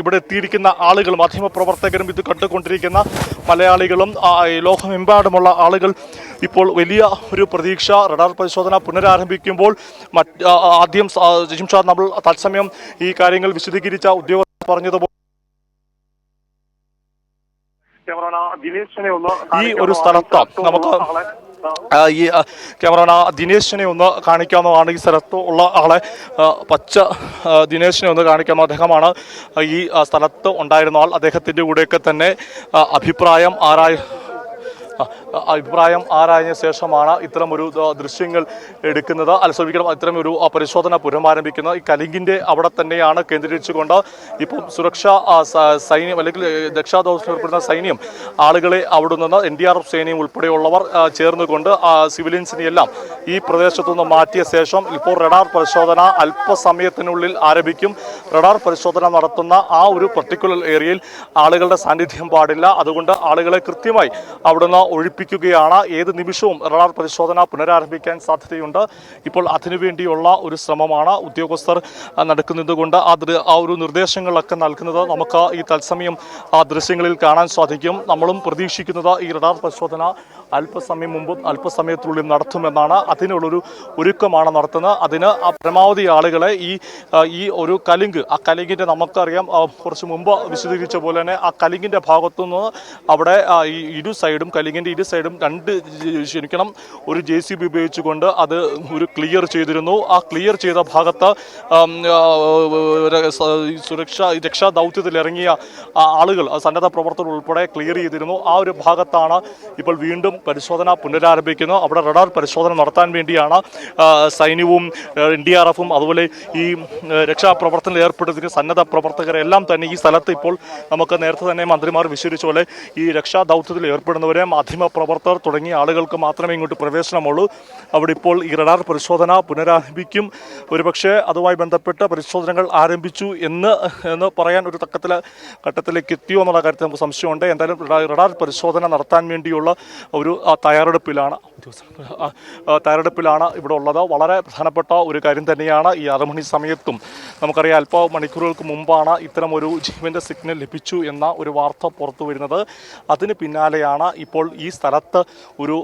ഇവിടെ എത്തിയിരിക്കുന്ന ആളുകൾ, മാധ്യമപ്രവർത്തകരും, ഇത് കണ്ടുകൊണ്ടിരിക്കുന്ന മലയാളികളും ലോകമെമ്പാടുമുള്ള ആളുകൾ ഇപ്പോൾ വലിയ ഒരു പ്രതീക്ഷ. റഡാർ പരിശോധന പുനരാരംഭിക്കുമ്പോൾ ആദ്യം നമ്മൾ തത്സമയം ഈ കാര്യങ്ങൾ വിശദീകരിച്ച ഉദ്യോഗസ്ഥർ പറഞ്ഞതുപോലെ ഈ ഒരു സ്ഥലത്ത് നമുക്ക് ഈ ക്യാമറമാൻ ദിനേശിനെ ഒന്ന് കാണിക്കാവുന്നതാണ്. ഈ സ്ഥലത്ത് ഉള്ള ആളെ ദിനേശിനെ ഒന്ന് കാണിക്കാവുന്ന അദ്ദേഹമാണ് ഈ സ്ഥലത്ത് ഉണ്ടായിരുന്ന ആൾ. അദ്ദേഹത്തിൻ്റെ കൂടെയൊക്കെ തന്നെ അഭിപ്രായം അഭിപ്രായം ആരാഞ്ഞ ശേഷമാണ് ഇത്തരമൊരു ദൃശ്യങ്ങൾ എടുക്കുന്നത്. ശ്രമിക്കണം ഇത്തരം ഒരു പരിശോധന പുനരാരംഭിക്കുന്നത്. ഈ കലിങ്കിന്റെ അവിടെ തന്നെയാണ് കേന്ദ്രീകരിച്ചുകൊണ്ട് ഇപ്പം സുരക്ഷാ സൈന്യം അല്ലെങ്കിൽ രക്ഷാദൗത്യം ഏർപ്പെടുന്ന സൈന്യം ആളുകളെ അവിടെ നിന്ന് NDRF സേനയും ഉൾപ്പെടെയുള്ളവർ ചേർന്നുകൊണ്ട് സിവിലിയൻസിനെയെല്ലാം ഈ പ്രദേശത്തു നിന്ന് മാറ്റിയ ശേഷം ഇപ്പോൾ റഡാർ പരിശോധന അല്പസമയത്തിനുള്ളിൽ ആരംഭിക്കും. റഡാർ പരിശോധന നടത്തുന്ന ആ ഒരു പർട്ടിക്കുലർ ഏരിയയിൽ ആളുകളുടെ സാന്നിധ്യം പാടില്ല. അതുകൊണ്ട് ആളുകളെ കൃത്യമായി അവിടുന്ന് ഒഴിപ്പിക്കുകയാണ്. ഏത് നിമിഷവും റഡാർ പരിശോധന പുനരാരംഭിക്കാൻ സാധ്യതയുണ്ട്. ഇപ്പോൾ അതിനുവേണ്ടിയുള്ള ഒരു ശ്രമമാണ് ഉദ്യോഗസ്ഥർ നടക്കുന്നതുകൊണ്ട് ആ ഒരു നിർദ്ദേശങ്ങളൊക്കെ നൽകുന്നത് നമുക്ക് ഈ തത്സമയം ആ ദൃശ്യങ്ങളിൽ കാണാൻ സാധിക്കും. നമ്മളും പ്രതീക്ഷിക്കുന്നത് ഈ റഡാർ പരിശോധന അല്പസമയത്തിനുള്ളിൽ നടത്തുമെന്നാണ്. അതിനുള്ളൊരു ഒരുക്കമാണ് നടത്തുന്നത്. അതിന് പരമാവധി ആളുകളെ ഈ ഒരു ആ കലിങ്കിന്റെ നമുക്കറിയാം കുറച്ച് മുമ്പ് വിശദീകരിച്ച പോലെ തന്നെ ആ കലിങ്കിന്റെ ഭാഗത്തുനിന്ന് അവിടെ ഈ കലിങ്കിന്റെ ഇരു സൈഡും ഒരു JCB ഉപയോഗിച്ചുകൊണ്ട് അത് ഒരു ക്ലിയർ ചെയ്തിരുന്നു. ആ ക്ലിയർ ചെയ്ത ഭാഗത്ത് രക്ഷാ ദൗത്യത്തിൽ ഇറങ്ങിയ ആളുകൾ സന്നദ്ധ പ്രവർത്തകർ ഉൾപ്പെടെ ക്ലിയർ ചെയ്തിരുന്നു. ആ ഒരു ഭാഗത്താണ് ഇപ്പോൾ വീണ്ടും പരിശോധന പുനരാരംഭിക്കുന്നത്. അവിടെ റഡാർ പരിശോധന നടത്താൻ വേണ്ടിയാണ് സൈന്യവും NDRFും അതുപോലെ ഈ രക്ഷാപ്രവർത്തനത്തിൽ ഏർപ്പെടുത്തിയ സന്നദ്ധ പ്രവർത്തകരെല്ലാം തന്നെ ഈ സ്ഥലത്ത് ഇപ്പോൾ നമുക്ക് നേരത്തെ തന്നെ മന്ത്രിമാർ വിശദീകരിച്ച പോലെ ഈ രക്ഷാ ദൗത്യത്തിൽ ഏർപ്പെടുന്നവരെ മാധ്യമപ്രവർത്തകർ തുടങ്ങിയ ആളുകൾക്ക് മാത്രമേ ഇങ്ങോട്ട് പ്രവേശനമുള്ളൂ. അവിടെ ഇപ്പോൾ ഈ റഡാർ പരിശോധന പുനരാരംഭിക്കും. ഒരുപക്ഷെ അതുമായി ബന്ധപ്പെട്ട് പരിശോധനകൾ ആരംഭിച്ചു എന്ന് പറയാൻ ഒരു ഘട്ടത്തിലേക്ക് എത്തിയോ എന്നുള്ള കാര്യത്തിൽ നമുക്ക് സംശയമുണ്ട്. എന്തായാലും റഡാർ പരിശോധന നടത്താൻ വേണ്ടിയുള്ള ഒരു തയ്യാറെടുപ്പിലാണ് ഇവിടെ ഉള്ളത്. വളരെ പ്രധാനപ്പെട്ട ഒരു കാര്യം തന്നെയാണ്. ഈ 6 മണി സമയത്തും നമുക്കറിയാം അല്പ മണിക്കൂറുകൾക്ക് മുമ്പാണ് ഇത്തരമൊരു ജീവന്റെ സിഗ്നൽ ലഭിച്ചു എന്ന ഒരു വാർത്ത പുറത്തു വരുന്നത്. അതിന് പിന്നാലെയാണ് ഇപ്പോൾ ഈ സ്ഥലത്ത് ഒരു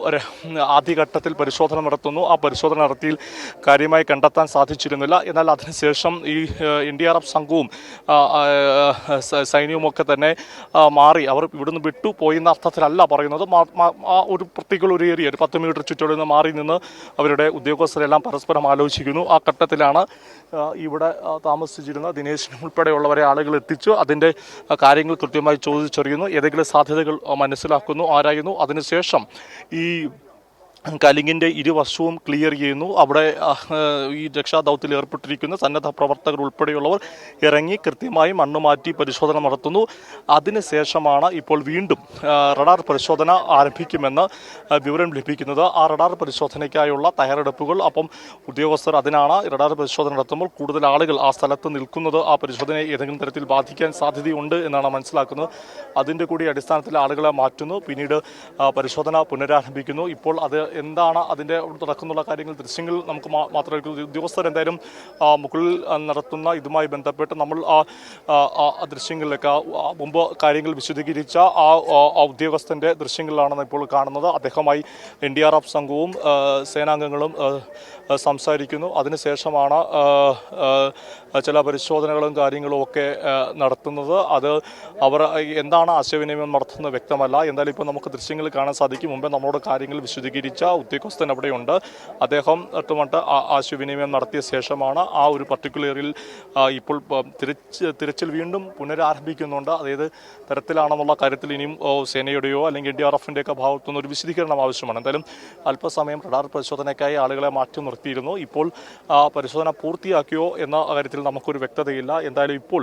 ആദ്യഘട്ടത്തിൽ പരിശോധന നടത്തുന്നു. ആ പരിശോധന നടത്തിയിൽ കാര്യമായി കണ്ടെത്താൻ സാധിച്ചിരുന്നില്ല. എന്നാൽ അതിനുശേഷം ഈ NDRF സംഘവും സൈന്യവുമൊക്കെ തന്നെ മാറി അവർ ഇവിടുന്ന് വിട്ടുപോയെന്ന അർത്ഥത്തിലല്ല പറയുന്നത്. ഒരു പ്രത്യേക ഒരു ഏരിയ 10 മീറ്റർ ചുറ്റോടെ നിന്ന് മാറി നിന്ന് അവരുടെ ഉദ്യോഗസ്ഥരെല്ലാം പരസ്പരം ആലോചിക്കുന്നു. ആ ഘട്ടത്തിലാണ് ഇവിടെ താമസിച്ചിരുന്ന ദിനേശിനും ഉൾപ്പെടെയുള്ളവരെ ആളുകൾ എത്തിച്ചു അതിൻ്റെ കാര്യങ്ങൾ കൃത്യമായി ചോദിച്ചറിയുന്നു. ഏതെങ്കിലും സാധ്യതകൾ മനസ്സിലാക്കുന്നു, ആരായുന്നു. അതിനുശേഷം ഈ കലിങ്ങിൻ്റെ ഇരുവശവും ക്ലിയർ ചെയ്യുന്നു. അവിടെ ഈ രക്ഷാദൗത്യത്തിൽ ഏർപ്പെട്ടിരിക്കുന്ന സന്നദ്ധ പ്രവർത്തകർ ഉൾപ്പെടെയുള്ളവർ ഇറങ്ങി കൃത്യമായി മണ്ണ് മാറ്റി പരിശോധന നടത്തുന്നു. അതിനുശേഷമാണ് ഇപ്പോൾ വീണ്ടും റഡാർ പരിശോധന ആരംഭിക്കുമെന്ന് വിവരം ലഭിക്കുന്നത്. ആ റഡാർ പരിശോധനയ്ക്കായുള്ള തയ്യാറെടുപ്പുകൾ അപ്പം ഉദ്യോഗസ്ഥർ അതിനാണ്. റഡാർ പരിശോധന നടത്തുമ്പോൾ കൂടുതൽ ആളുകൾ ആ സ്ഥലത്ത് നിൽക്കുന്നത് ആ പരിശോധനയെ ഏതെങ്കിലും തരത്തിൽ ബാധിക്കാൻ സാധ്യതയുണ്ട് എന്നാണ് മനസ്സിലാക്കുന്നത്. അതിൻ്റെ കൂടി അടിസ്ഥാനത്തിൽ ആളുകളെ മാറ്റുന്നു. പിന്നീട് പരിശോധന പുനരാരംഭിക്കുന്നു. ഇപ്പോൾ അത് എന്താണ് അതിൻ്റെ നടക്കുന്നുള്ള കാര്യങ്ങൾ ദൃശ്യങ്ങൾ നമുക്ക് മാത്രമേ ഉദ്യോഗസ്ഥർ എന്തായാലും മുകളിൽ നടത്തുന്ന ഇതുമായി ബന്ധപ്പെട്ട് നമ്മൾ ആ ദൃശ്യങ്ങളിലേക്ക് മുമ്പ് കാര്യങ്ങൾ വിശദീകരിച്ച ആ ഉദ്യോഗസ്ഥൻ്റെ ദൃശ്യങ്ങളിലാണ് ഇപ്പോൾ കാണുന്നത്. അദ്ദേഹമായി NDRF സംഘവും സേനാംഗങ്ങളും സംസാരിക്കുന്നു. അതിനുശേഷമാണ് ചില പരിശോധനകളും കാര്യങ്ങളും ഒക്കെ നടത്തുന്നത്. അത് അവർ എന്താണ് ആശയവിനിമയം നടത്തുന്നത് വ്യക്തമല്ല. എന്തായാലും ഇപ്പോൾ നമുക്ക് ദൃശ്യങ്ങൾ കാണാൻ സാധിക്കും. മുമ്പേ നമ്മളോട് കാര്യങ്ങൾ വിശദീകരിച്ച ഉദ്യോഗസ്ഥൻ അവിടെയുണ്ട്. അദ്ദേഹം ആശയവിനിമയം നടത്തിയ ശേഷമാണ് ആ ഒരു പർട്ടിക്കുലറിൽ ഇപ്പോൾ തിരച്ചിൽ വീണ്ടും പുനരാരംഭിക്കുന്നുണ്ട്. അതായത് തരത്തിലാണെന്നുള്ള കാര്യത്തിൽ ഇനിയും സേനയുടെയോ അല്ലെങ്കിൽ NDRFിൻ്റെ ഒക്കെ ഭാഗത്തുനിന്ന് ഒരു വിശദീകരണം ആവശ്യമാണ്. എന്തായാലും അല്പസമയം റഡാർ പരിശോധനയ്ക്കായി ആളുകളെ മാറ്റി നിർത്തിയിരുന്നു. ഇപ്പോൾ പരിശോധന പൂർത്തിയാക്കിയോ എന്ന കാര്യത്തിൽ നമുക്കൊരു വ്യക്തതയില്ല. എന്തായാലും ഇപ്പോൾ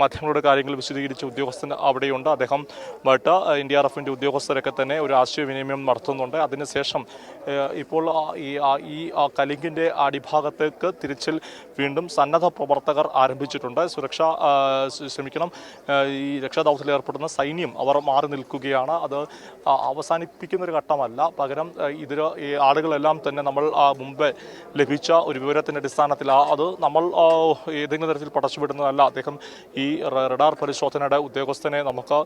മാധ്യമങ്ങളുടെ കാര്യങ്ങൾ വിശദീകരിച്ച ഉദ്യോഗസ്ഥൻ അവിടെയുണ്ട്. അദ്ദേഹം NDRFിൻ്റെ ഉദ്യോഗസ്ഥരൊക്കെ തന്നെ ഒരു ആശയവിനിമയം നടത്തുന്നുണ്ട്. അതിനുശേഷം ഇപ്പോൾ ഈ കലിങ്കിൻ്റെ അടിഭാഗത്തേക്ക് തിരിച്ചിൽ വീണ്ടും സന്നദ്ധ പ്രവർത്തകർ ആരംഭിച്ചിട്ടുണ്ട്. ഈ രക്ഷാദൗത്യത്തിൽ ഏർപ്പെടുന്ന സൈന്യം അവർ മാറി നിൽക്കുകയാണ്. അത് അവസാനിപ്പിക്കുന്നൊരു ഘട്ടമല്ല. പകരം ഈ ആളുകളെല്ലാം തന്നെ നമ്മൾ മുമ്പേ ലഭിച്ച ഒരു വിവരത്തിൻ്റെ അടിസ്ഥാനത്തിൽ അത് നമ്മൾ ഏതെങ്കിലും തരത്തിൽ പടച്ചുവിടുന്നതല്ല. അദ്ദേഹം ഈ റഡാർ പരിശോധനയുടെ ഉദ്യോഗസ്ഥനെ നമുക്ക്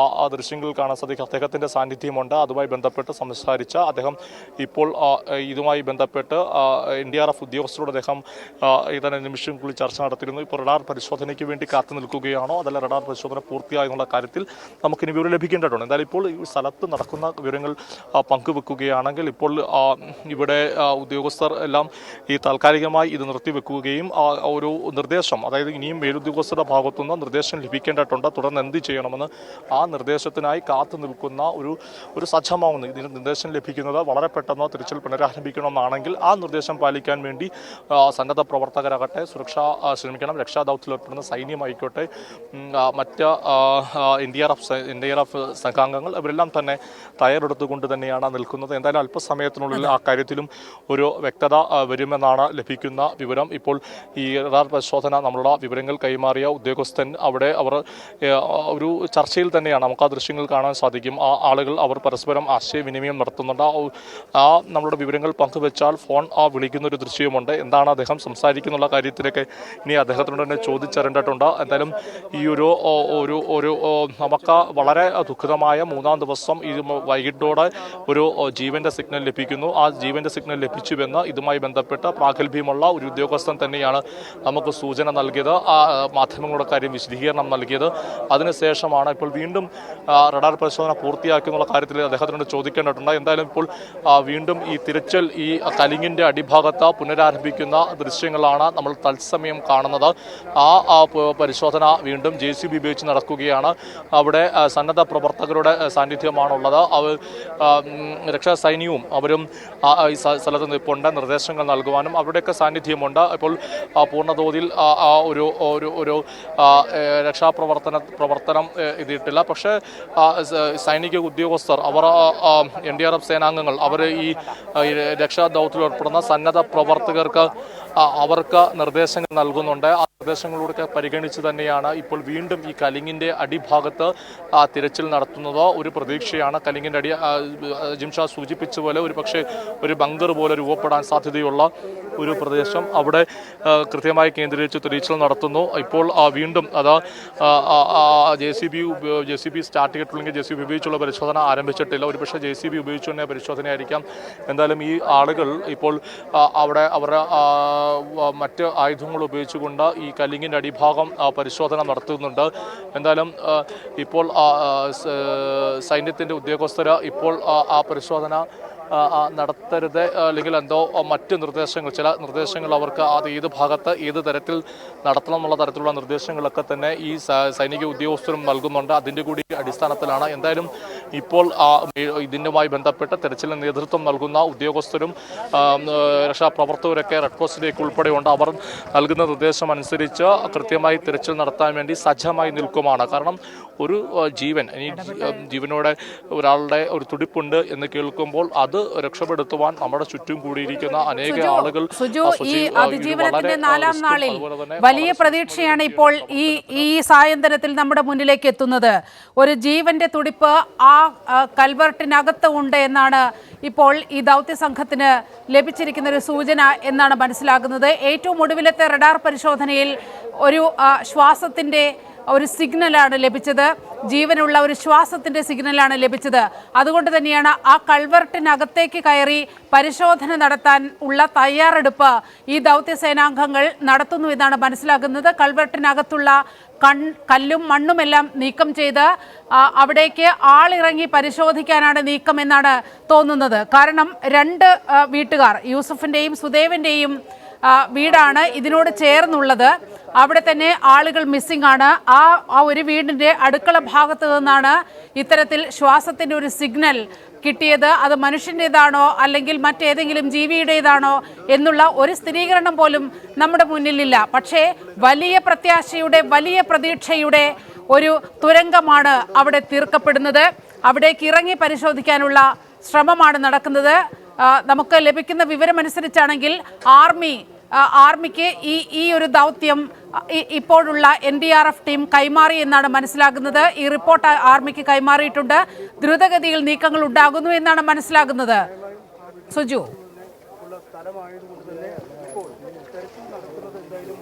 ആ ദൃശ്യങ്ങളിൽ കാണാൻ സാധിക്കും. അദ്ദേഹത്തിൻ്റെ സാന്നിധ്യമുണ്ട്. അതുമായി ബന്ധപ്പെട്ട് സംസാരിച്ച അദ്ദേഹം ഇപ്പോൾ ഇതുമായി ബന്ധപ്പെട്ട് NDRF ഉദ്യോഗസ്ഥരോട് അദ്ദേഹം ഏതാനും നിമിഷങ്ങളിൽ ചർച്ച നടത്തിയിരുന്നു. ഇപ്പോൾ റഡാർ പരിശോധനയ്ക്ക് വേണ്ടി കാത്തു നിൽക്കുകയാണോ അതല്ല റഡാർ പരിശോധന പൂർത്തിയായെന്നുള്ള കാര്യത്തിൽ നമുക്കിനി വിവരം ലഭിക്കേണ്ടതുണ്ട്. എന്തായാലും ഇപ്പോൾ ഈ സ്ഥലത്ത് നടക്കുന്ന വിവരങ്ങൾ പങ്കുവെക്കുകയാണെങ്കിൽ ഇപ്പോൾ ഇവിടെ ഉദ്യോഗസ്ഥർ എല്ലാം ഈ താൽക്കാലികമായി ഇത് നിർത്തിവെക്കുകയും ഒരു നിർദ്ദേശം, അതായത് ഇനിയും മേലുദ്യോഗസ്ഥരുടെ ഭാഗത്തുനിന്ന് നിർദ്ദേശം ലഭിക്കേണ്ടതുണ്ട്, തുടർന്ന് എന്ത് ചെയ്യണമെന്ന് ആ നിർദ്ദേശത്തിനായി കാത്തു നിൽക്കുന്ന ഒരു സജ്ജമാവുന്നു. ഇതിന് നിർദ്ദേശം ലഭിക്കുന്നത് വളരെ പെട്ടെന്ന് തിരച്ചിൽ പുനരാരംഭിക്കണമെന്നാണെങ്കിൽ ആ നിർദ്ദേശം പാലിക്കാൻ വേണ്ടി സന്നദ്ധ പ്രവർത്തകരാകട്ടെ, രക്ഷാ ദൗത്യത്തിലേർപ്പെടുന്ന സൈന്യമായിക്കോട്ടെ, മറ്റ് NDRF സംഘാംഗങ്ങൾ ഇവരെല്ലാം തന്നെ തയ്യാറെടുത്തുകൊണ്ട് തന്നെയാണ് നിൽക്കുന്നത്. എന്തായാലും അല്പസമയത്തിനുള്ളിൽ ആ കാര്യത്തിലും ഒരു വ്യക്തത വരുമെന്നാണ് ലഭിക്കുന്ന വിവരം. ഇപ്പോൾ ഈ റഡാർ പരിശോധന നമ്മളുടെ വിവരങ്ങൾ കൈമാറിയ ഉദ്യോഗസ്ഥൻ അവിടെ അവർ ഒരു ചർച്ചയിൽ തന്നെയാണ്, നമുക്ക് ആ ദൃശ്യങ്ങൾ കാണാൻ സാധിക്കും. ആ ആളുകൾ അവർ പരസ്പരം ആശയവിനിമയം നടത്തുന്നുണ്ട്. ആ നമ്മളുടെ വിവരങ്ങൾ പങ്കുവെച്ചാൽ ഫോൺ വിളിക്കുന്ന ഒരു ദൃശ്യമുണ്ട്. എന്താണ് അദ്ദേഹം സംസാരിക്കുന്നുള്ള കാര്യത്തിലൊക്കെ ഇനി അദ്ദേഹത്തിനോട് തന്നെ ചോദിച്ചറിയേണ്ടതുണ്ട്. എന്തായാലും ഈ ഒരു നമുക്ക് വളരെ ദുഃഖിതമായ മൂന്നാം ദിവസം ഈ വൈകിട്ടോടെ ഒരു ജീവന്റെ സിഗ്നൽ ലഭിക്കുന്നു. ആ ജീവന്റെ സിഗ്നൽ ലഭിച്ചുവെന്ന് ഇതുമായി ബന്ധപ്പെട്ട് പ്രാഗൽഭ്യമുള്ള ഒരു ഉദ്യോഗസ്ഥൻ തന്നെയാണ് നമുക്ക് സൂചന നൽകിയത്, മാധ്യമങ്ങളുടെ കാര്യം വിശദീകരണം നൽകിയത്. അതിനുശേഷമാണ് ഇപ്പോൾ വീണ്ടും റഡാർ പരിശോധന പൂർത്തിയാക്കിയെന്നുള്ള കാര്യത്തിൽ അദ്ദേഹത്തിനോട് ചോദിക്കേണ്ടതുണ്ട്. എന്തായാലും ഇപ്പോൾ വീണ്ടും ഈ തിരച്ചിൽ ഈ കലിങ്ങിന്റെ അടിഭാഗത്ത് പുനരാരംഭിക്കുന്ന ദൃശ്യങ്ങളാണ് നമ്മൾ തത്സമയം കാണുന്നത്. ആ പരിശോധന വീണ്ടും JCB ഉപയോഗിച്ച് നടക്കുകയാണ്. അവിടെ സന്നദ്ധ പ്രവർത്തകരുടെ സാന്നിധ്യമാണുള്ളത്. രക്ഷാ സൈന്യവും അവരും ഈ സ്ഥലത്ത് നിൽപ്പുണ്ട്, നിർദ്ദേശങ്ങൾ നൽകുവാനും അവരുടെയൊക്കെ സാന്നിധ്യമുണ്ട്. ഇപ്പോൾ പൂർണ്ണതോതിൽ ഒരു രക്ഷാപ്രവർത്തനം എത്തിയിട്ടില്ല. പക്ഷേ സൈനിക ഉദ്യോഗസ്ഥർ, അവർ NDRF സേനാംഗങ്ങൾ, അവർ ഈ രക്ഷാ ദൗത്യത്തിൽ ഏർപ്പെടുന്ന സന്നദ്ധ പ്രവർത്തകർക്ക് അവർക്ക് നിർദ്ദേശങ്ങൾ നൽകുന്നുണ്ട്. ആ നിർദ്ദേശങ്ങളോടൊക്കെ പരിഗണിച്ച് തന്നെയാണ് ഇപ്പോൾ വീണ്ടും ഈ കലിങ്ങിന്റെ അടിഭാഗത്ത് തിരച്ചിൽ നടത്തുന്നത്. ഒരു പ്രതീക്ഷയാണ് കലിങ്ങിന്റെ ജിംഷാ സൂചിപ്പിച്ച പോലെ ഒരു ബങ്കർ പോലെ രൂപപ്പെടാൻ സാധ്യതയുള്ള ഒരു പ്രദേശം അവിടെ കൃത്യമായി കേന്ദ്രീകരിച്ച് തിരച്ചിൽ നടത്തുന്നു. ഇപ്പോൾ വീണ്ടും അത് JCB സ്റ്റാർട്ട് ചെയ്തിട്ടുണ്ടെങ്കിൽ JCB ഉപയോഗിച്ചുള്ള പരിശോധന ആരംഭിച്ചിട്ടില്ല. ഒരുപക്ഷെ JCB ഉപയോഗിച്ചു തന്നെ പരിശോധനയായിരിക്കാം. എന്തായാലും ഈ ആളുകൾ ഇപ്പോൾ അവിടെ അവരുടെ മറ്റ് ആയുധങ്ങൾ ഉപയോഗിച്ചുകൊണ്ട് ഈ കലിങ്ങിൻ്റെ അടിഭാഗം പരിശോധന നടത്തുന്നുണ്ട്. എന്തായാലും ഇപ്പോൾ സൈന്യത്തിൻ്റെ ഉദ്യോഗസ്ഥർ ഇപ്പോൾ ആ പരിശോധന നടത്തരുത്, അല്ലെങ്കിൽ എന്തോ മറ്റ് നിർദ്ദേശങ്ങൾ, ചില നിർദ്ദേശങ്ങൾ അവർക്ക് അത് ഏത് ഭാഗത്ത് ഏത് തരത്തിൽ നടത്തണം എന്നുള്ള തരത്തിലുള്ള നിർദ്ദേശങ്ങളൊക്കെ തന്നെ ഈ സൈനിക ഉദ്യോഗസ്ഥരും നൽകുന്നുണ്ട്. അതിൻ്റെ കൂടി അടിസ്ഥാനത്തിലാണ് എന്തായാലും ഇപ്പോൾ ഇതിനുമായി ബന്ധപ്പെട്ട് തെരച്ചിലിന് നേതൃത്വം നൽകുന്ന ഉദ്യോഗസ്ഥരും രക്ഷാപ്രവർത്തകരൊക്കെ റെഡ് ക്രോസിലേക്ക് ഉൾപ്പെടെയുണ്ട്. അവർ നൽകുന്ന നിർദ്ദേശം അനുസരിച്ച് കൃത്യമായി തിരച്ചിൽ നടത്താൻ വേണ്ടി സജ്ജമായി നിൽക്കുമാണ്. കാരണം ഒരു ജീവനോടെ ഒരാളുടെ ഒരു തുടിപ്പുണ്ട് എന്ന് കേൾക്കുമ്പോൾ അത് രക്ഷപ്പെടുത്തുവാൻ നമ്മുടെ ചുറ്റും കൂടിയിരിക്കുന്ന അനേക ആളുകൾ. ഈ അതിജീവനത്തിന്റെ 4ാം നാളിൽ വലിയ പ്രതീക്ഷയാണ് ഇപ്പോൾ ഈ സായന്തനത്തിൽ നമ്മുടെ മുന്നിലേക്ക് എത്തുന്നത്. ഒരു ജീവന്റെ തുടിപ്പ് ആ കൽവർട്ടിനകത്ത് ഉണ്ട് എന്നാണ് ഇപ്പോൾ ഈ ദൗത്യ സംഘത്തിന് ലഭിച്ചിരിക്കുന്ന ഒരു സൂചന എന്നാണ് മനസ്സിലാകുന്നത്. ഏറ്റവും ഒടുവിലത്തെ റഡാർ പരിശോധനയിൽ ഒരു ശ്വാസത്തിന്റെ ഒരു സിഗ്നലാണ് ലഭിച്ചത്, ജീവനുള്ള ഒരു ശ്വാസത്തിന്റെ സിഗ്നലാണ് ലഭിച്ചത്. അതുകൊണ്ട് തന്നെയാണ് ആ കൾവർട്ടിനകത്തേക്ക് കയറി പരിശോധന നടത്താൻ ഉള്ള തയ്യാറെടുപ്പ് ഈ ദൗത്യസേനാംഗങ്ങൾ നടത്തുന്നു എന്നാണ് മനസ്സിലാക്കുന്നത്. കൾവർട്ടിനകത്തുള്ള കല്ലും മണ്ണുമെല്ലാം നീക്കം ചെയ്ത് അവിടേക്ക് ആളിറങ്ങി പരിശോധിക്കാനാണ് നീക്കം എന്നാണ് തോന്നുന്നത്. കാരണം 2 വീട്ടുകാർ, യൂസഫിൻ്റെയും സുദേവിൻ്റെയും വീടാണ് ഇതിനോട് ചേർന്നുള്ളത്. അവിടെ തന്നെ ആളുകൾ മിസ്സിംഗ് ആണ്. ആ ഒരു വീടിൻ്റെ അടുക്കള ഭാഗത്ത് നിന്നാണ് ഇത്തരത്തിൽ ശ്വാസത്തിൻ്റെ ഒരു സിഗ്നൽ കിട്ടിയത്. അത് മനുഷ്യൻ്റേതാണോ അല്ലെങ്കിൽ മറ്റേതെങ്കിലും ജീവിയുടേതാണോ എന്നുള്ള ഒരു സ്ഥിരീകരണം പോലും നമ്മുടെ മുന്നിലില്ല. പക്ഷേ വലിയ പ്രത്യാശയുടെ, വലിയ പ്രതീക്ഷയുടെ ഒരു തുരങ്കമാണ് അവിടെ തീർക്കപ്പെടുന്നത്. അവിടേക്ക് ഇറങ്ങി പരിശോധിക്കാനുള്ള ശ്രമമാണ് നടക്കുന്നത്. നമുക്ക് ലഭിക്കുന്ന വിവരമനുസരിച്ചാണെങ്കിൽ ആർമിക്ക് ഈ ഒരു ദൗത്യം ഇപ്പോഴുള്ള NDRF ടീം കൈമാറി എന്നാണ് മനസ്സിലാകുന്നത്. ഈ റിപ്പോർട്ട് ആർമിക്ക് കൈമാറിയിട്ടുണ്ട്. ദ്രുതഗതിയിൽ നീക്കങ്ങൾ ഉണ്ടാകുന്നു എന്നാണ് മനസ്സിലാകുന്നത്. സുജു, സ്ഥലമായതുകൊണ്ട് തന്നെ ഇപ്പോൾ തെരച്ചിൽ നടത്തുന്നത് എന്തായാലും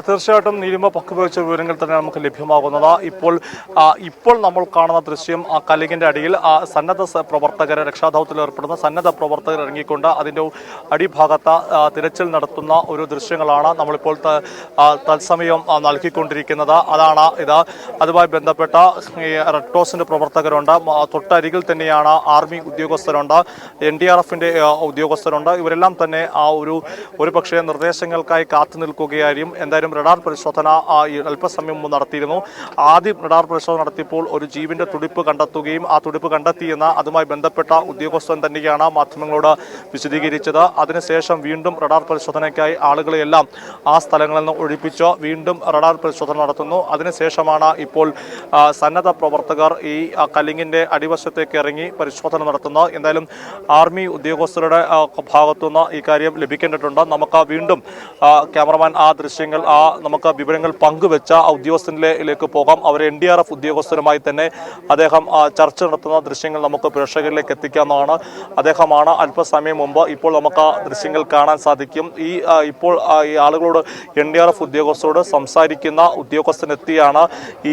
തീർച്ചയായിട്ടും നീലിമ പങ്കുവച്ച വിവരങ്ങൾ തന്നെ നമുക്ക് ലഭ്യമാകുന്നത്. ഇപ്പോൾ നമ്മൾ കാണുന്ന ദൃശ്യം ആ കലിങ്ങിന്റെ അടിയിൽ സന്നദ്ധ പ്രവർത്തകരെ രക്ഷാദൗത്യത്തിൽ ഏർപ്പെടുന്ന സന്നദ്ധ പ്രവർത്തകർ ഇറങ്ങിക്കൊണ്ട് അതിന്റെ അടിഭാഗത്ത് തിരച്ചിൽ നടത്തുന്ന ഒരു ദൃശ്യങ്ങളാണ് നമ്മളിപ്പോൾ തത്സമയം നൽകിക്കൊണ്ടിരിക്കുന്നത്. അതാണ് ഇത്. അതുമായി ബന്ധപ്പെട്ട ഈ റെഡ് ക്രോസിന്റെ പ്രവർത്തകരുണ്ട്, തൊട്ടരികിൽ തന്നെയാണ് ആർമി ഉദ്യോഗസ്ഥരുണ്ട്, NDRFന്റെ ഉദ്യോഗസ്ഥരുണ്ട്. ഇവരെല്ലാം തന്നെ ഒരു പക്ഷേ നിർദ്ദേശങ്ങൾക്കായി കാത്തു നിൽക്കുകയായിരിക്കും. എന്തായാലും റഡാർ പരിശോധന അല്പസമയം മുമ്പ് നടത്തിയിരുന്നു. ആദ്യം റഡാർ പരിശോധന നടത്തിയപ്പോൾ ഒരു ജീവന്റെ തുടിപ്പ് കണ്ടെത്തുകയും ആ തുടിപ്പ് കണ്ടെത്തിയെന്ന് അതുമായി ബന്ധപ്പെട്ട ഉദ്യോഗസ്ഥൻ തന്നെയാണ് മാധ്യമങ്ങളോട് വിശദീകരിച്ചത്. അതിനുശേഷം വീണ്ടും റഡാർ പരിശോധനയ്ക്കായി ആളുകളെയെല്ലാം ആ സ്ഥലങ്ങളിൽ നിന്ന് ഒഴിപ്പിച്ച് വീണ്ടും റഡാർ പരിശോധന നടത്തുന്നു. അതിനുശേഷമാണ് ഇപ്പോൾ സന്നദ്ധ പ്രവർത്തകർ ഈ കലിങ്ങിന്റെ അടിവശത്തേക്ക് ഇറങ്ങി പരിശോധന നടത്തുന്നത്. എന്തായാലും ആർമി ഉദ്യോഗസ്ഥരുടെ ഭാഗത്തുനിന്ന് ഈ കാര്യം ലഭിക്കേണ്ടിട്ടുണ്ട്. നമുക്ക് വീണ്ടും ക്യാമറമാൻ ആ ദൃശ്യങ്ങൾ നമുക്ക് വിവരങ്ങൾ പങ്കുവെച്ച ഉദ്യോഗസ്ഥനിലേക്ക് പോകാം. അവർ NDRF ഉദ്യോഗസ്ഥരുമായി തന്നെ അദ്ദേഹം ചർച്ച നടത്തുന്ന ദൃശ്യങ്ങൾ നമുക്ക് പ്രേക്ഷകരിലേക്ക് എത്തിക്കാവുന്നതാണ്. അദ്ദേഹമാണ് അല്പസമയം മുമ്പ് ഇപ്പോൾ നമുക്ക് ദൃശ്യങ്ങൾ കാണാൻ സാധിക്കും. ഇപ്പോൾ ഈ ആളുകളോട് NDRF ഉദ്യോഗസ്ഥരോട് സംസാരിക്കുന്ന ഉദ്യോഗസ്ഥനെത്തിയാണ്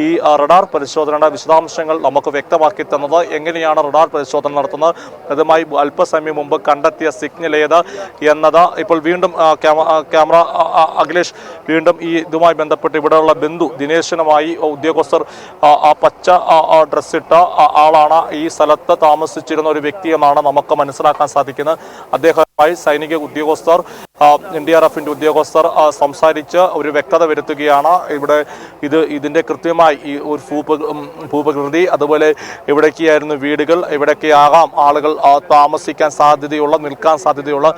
ഈ റഡാർ പരിശോധനയുടെ വിശദാംശങ്ങൾ നമുക്ക് വ്യക്തമാക്കി തന്നത്. എങ്ങനെയാണ് റഡാർ പരിശോധന നടത്തുന്നത്, അതുമായി അല്പസമയം മുമ്പ് കണ്ടെത്തിയ സിഗ്നൽ ഏത് എന്നത് ഇപ്പോൾ വീണ്ടും ക്യാമറ അഖിലേഷ് വീണ്ടും ഇതുമായി ബന്ധപ്പെട്ട് ഇവിടെയുള്ള ബന്ധു ദിനേശനുമായി ഉദ്യോഗസ്ഥർ ആ പച്ച ഡ്രസ്സിട്ട ആളാണ് ഈ സ്ഥലത്ത് താമസിച്ചിരുന്ന ഒരു വ്യക്തിയെന്നാണ് നമുക്ക് മനസ്സിലാക്കാൻ സാധിക്കുന്നത്. അദ്ദേഹവുമായി സൈനിക ഉദ്യോഗസ്ഥർ NDRFന്റെ ഉദ്യോഗസ്ഥർ സംസാരിച്ച് ഒരു വ്യക്തത വരുത്തുകയാണ്. ഇതിന്റെ കൃത്യമായി ഈ ഒരു ഭൂപ്രകൃതി, അതുപോലെ എവിടേക്കായിരുന്നു വീടുകൾ, എവിടേക്കാകാം ആളുകൾ താമസിക്കാൻ സാധ്യതയുള്ള, നിൽക്കാൻ സാധ്യതയുള്ള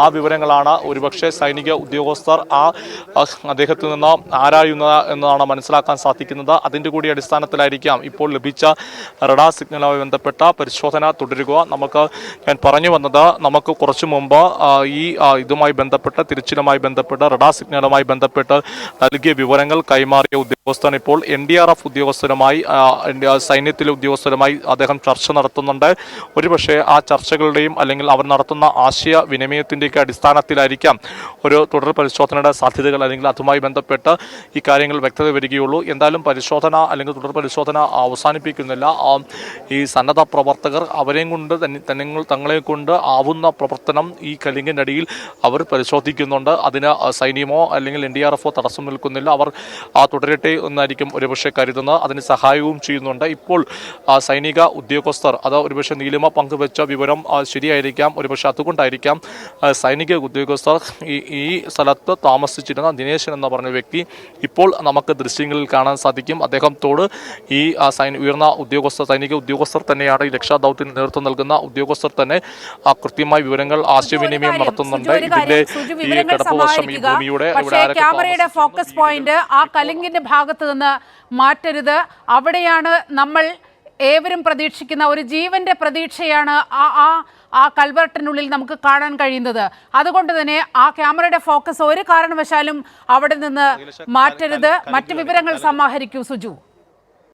ആ വിവരങ്ങളാണ് ഒരുപക്ഷെ സൈനിക ഉദ്യോഗസ്ഥർ അദ്ദേഹത്തിൽ നിന്ന് ആരായുന്നത് എന്നാണ് മനസ്സിലാക്കാൻ സാധിക്കുന്നത്. അതിൻ്റെ കൂടി അടിസ്ഥാനത്തിലായിരിക്കാം ഇപ്പോൾ ലഭിച്ച റഡാർ സിഗ്നലുമായി ബന്ധപ്പെട്ട പരിശോധന തുടരുക. ഞാൻ പറഞ്ഞു വന്നത്, നമുക്ക് കുറച്ചു മുമ്പ് ഇതുമായി ബന്ധപ്പെട്ട് തിരച്ചിലുമായി ബന്ധപ്പെട്ട് റഡാർ സിഗ്നലുമായി ബന്ധപ്പെട്ട് നൽകിയ വിവരങ്ങൾ കൈമാറിയ ഉദ്യോഗസ്ഥൻ ഇപ്പോൾ NDRF ഉദ്യോഗസ്ഥരുമായി, സൈന്യത്തിലെ ഉദ്യോഗസ്ഥരുമായി അദ്ദേഹം ചർച്ച നടത്തുന്നുണ്ട്. ഒരുപക്ഷെ ആ ചർച്ചകളുടെയും അല്ലെങ്കിൽ അവർ നടത്തുന്ന ആശയവിനിമയത്തിൻ്റെയൊക്കെ അടിസ്ഥാനത്തിലായിരിക്കാം ഒരു തുടർ പരിശോധനയുടെ സാധ്യതകൾ അല്ലെങ്കിൽ അതുമായി ബന്ധപ്പെട്ട് ഈ കാര്യങ്ങൾ വ്യക്തത വരികയുള്ളൂ. എന്തായാലും പരിശോധന അല്ലെങ്കിൽ തുടർ പരിശോധന അവസാനിപ്പിക്കുന്നില്ല. ഈ സന്നദ്ധ പ്രവർത്തകർ അവരെയും കൊണ്ട് തങ്ങളെ കൊണ്ട് ആവുന്ന പ്രവർത്തനം ഈ കലിങ്ങിൻ്റെ അടിയിൽ അവർ പരിശോധിക്കുന്നുണ്ട്. അതിന് സൈന്യമോ അല്ലെങ്കിൽ NDRFോ തടസ്സം നിൽക്കുന്നില്ല. അവർ തുടരട്ടെ എന്നായിരിക്കും ഒരുപക്ഷെ കരുതുന്നത്. അതിന് സഹായവും ചെയ്യുന്നുണ്ട്. ഇപ്പോൾ സൈനിക ഉദ്യോഗസ്ഥർ, അത് ഒരുപക്ഷെ നീലിമ പങ്കുവെച്ച വിവരം ശരിയായിരിക്കാം. ഒരുപക്ഷെ അതുകൊണ്ടായിരിക്കാം സൈനിക ഉദ്യോഗസ്ഥർ ഈ സ്ഥലത്ത് താമസിച്ചിരുന്ന ദിനേശൻ എന്ന് പറഞ്ഞ വ്യക്തി ഇപ്പോൾ നമുക്ക് ദൃശ്യങ്ങളിൽ കാണാൻ സാധിക്കും. അദ്ദേഹത്തോട് ഈ ഉയർന്ന സൈനിക ഉദ്യോഗസ്ഥർ തന്നെയാണ് ഈ രക്ഷാദൗത്യത്തിന് നേതൃത്വം നൽകുന്ന ഉദ്യോഗസ്ഥർ തന്നെ കൃത്യമായി വിവരങ്ങൾ ആശയവിനിമയം നടത്തുന്നുണ്ട്. ഇതിന്റെ ഈ കിടപ്പ് വർഷം ഈ ഭൂമിയുടെ ക്യാമറയുടെ ഫോക്കസ് പോയിന്റ് ആ കലിങ്ങിന്റെ ഭാഗത്ത് നിന്ന് മാറ്റരുത്. അവിടെയാണ് നമ്മൾ ഏവരും പ്രതീക്ഷിക്കുന്ന ഒരു ജീവന്റെ പ്രതീക്ഷയാണ് ആ കൽവർട്ടിനുള്ളിൽ നമുക്ക് കാണാൻ കഴിയുന്നത്. അതുകൊണ്ട് തന്നെ ആ ക്യാമറയുടെ ഫോക്കസ് ഒരു കാരണവശാലും അവിടെ നിന്ന് മാറ്റരുത്. മറ്റു വിവരങ്ങൾ സമാഹരിക്കൂ സുജു.